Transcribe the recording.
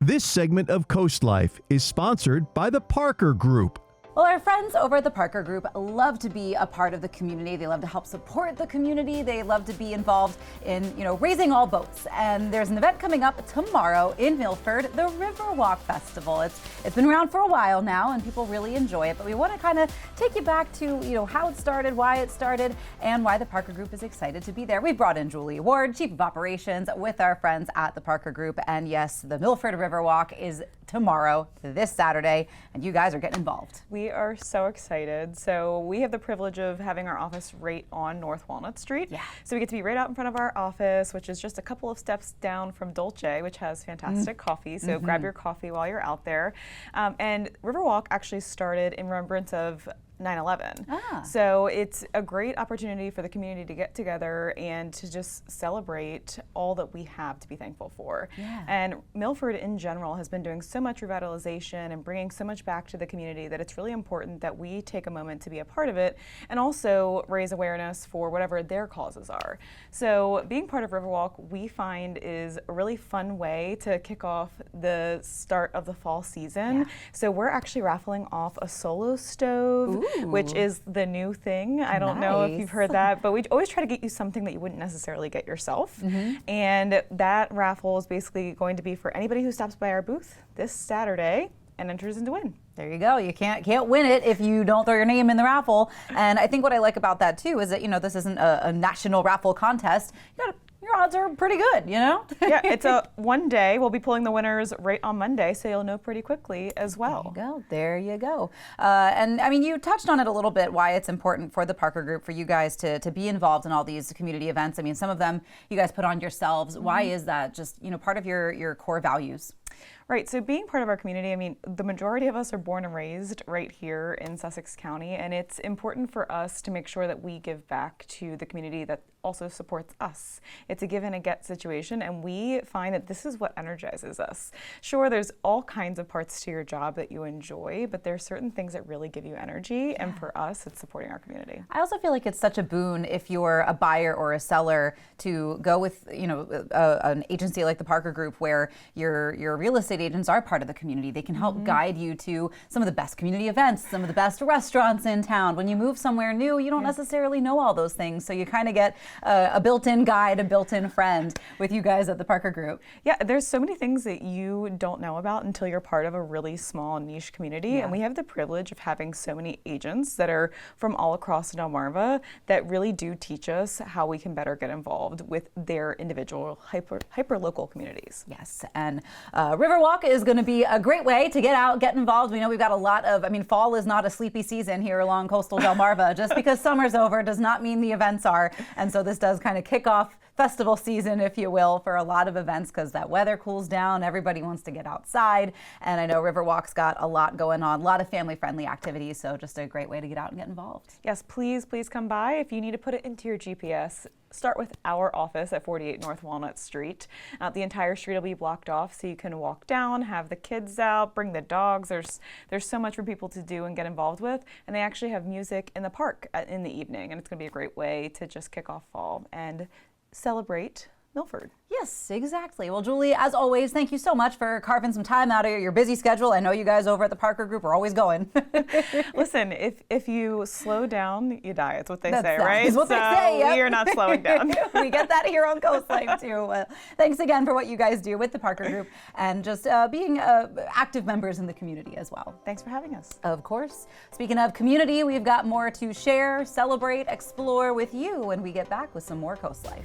This segment of CoastLife is sponsored by the Parker Group. Well, our friends over at the Parker Group love to be a part of the community. They love to help support the community. They love to be involved in, raising all boats. And there's an event coming up tomorrow in Milford, the Riverwalk Festival. It's been around for a while now, and people really enjoy it. But we want to kind of take you back to, how it started, why it started, and why the Parker Group is excited to be there. We brought in Julie Ward, Chief of Operations, with our friends at the Parker Group. And yes, the Milford Riverwalk is tomorrow, this Saturday, and you guys are getting involved. We are so excited. So we have the privilege of having our office right on North Walnut Street. Yeah. So we get to be right out in front of our office, which is just a couple of steps down from Dolce, which has fantastic coffee. So grab your coffee while you're out there. And Riverwalk actually started in remembrance of 9/11. So it's a great opportunity for the community to get together and to just celebrate all that we have to be thankful for. Yeah. And Milford in general has been doing so much revitalization and bringing so much back to the community that it's really important that we take a moment to be a part of it and also raise awareness for whatever their causes are. So being part of Riverwalk, we find, is a really fun way to kick off the start of the fall season. Yeah. So we're actually raffling off a solo stove, which is the new thing. I don't know if you've heard that, but we always try to get you something that you wouldn't necessarily get yourself. And that raffle is basically going to be for anybody who stops by our booth this Saturday and enters in to win. There you go. You can't win it if you don't throw your name in the raffle. And I think what I like about that too is that, this isn't a national raffle contest. Your odds are pretty good, Yeah, it's a one day. We'll be pulling the winners right on Monday, so you'll know pretty quickly as well. There you go. And I mean, you touched on it a little bit, why it's important for the Parker Group, for you guys to be involved in all these community events. I mean, some of them you guys put on yourselves. Why is that just, part of your core values? Right, so being part of our community, I mean, the majority of us are born and raised right here in Sussex County, and it's important for us to make sure that we give back to the community that also supports us. It's a give and a get situation, and we find that this is what energizes us. Sure, there's all kinds of parts to your job that you enjoy, but there are certain things that really give you energy, and for us, it's supporting our community. I also feel like it's such a boon if you're a buyer or a seller to go with, an agency like the Parker Group, where your real estate agents are part of the community. They can help guide you to some of the best community events, some of the best restaurants in town. When you move somewhere new, you don't necessarily know all those things, so you kind of get a built-in guide, a built-in friend with you guys at the Parker Group. Yeah, there's so many things that you don't know about until you're part of a really small niche community, and we have the privilege of having so many agents that are from all across Delmarva that really do teach us how we can better get involved with their individual hyper-local communities. Yes, and Riverwalk is going to be a great way to get out, get involved. We know we've got a lot of, fall is not a sleepy season here along coastal Delmarva. Just because summer's over does not mean the events are. And so this does kind of kick off festival season, if you will, for a lot of events, because that weather cools down. Everybody wants to get outside. And I know Riverwalk's got a lot going on, a lot of family-friendly activities. So just a great way to get out and get involved. Yes, please come by. If you need to put it into your GPS, start with our office at 48 North Walnut Street. The entire street will be blocked off, so you can walk down, have the kids out, bring the dogs. There's so much for people to do and get involved with, and they actually have music in the park in the evening, and it's going to be a great way to just kick off fall and celebrate Milford. Yes, exactly. Well, Julie, as always, thank you so much for carving some time out of your busy schedule. I know you guys over at the Parker Group are always going. Listen, if you slow down, you die. It's what they say, right? That's what they say. Yep. We are not slowing down. We get that here on CoastLife too. Thanks again for what you guys do with the Parker Group and just being active members in the community as well. Thanks for having us. Of course. Speaking of community, we've got more to share, celebrate, explore with you when we get back with some more CoastLife.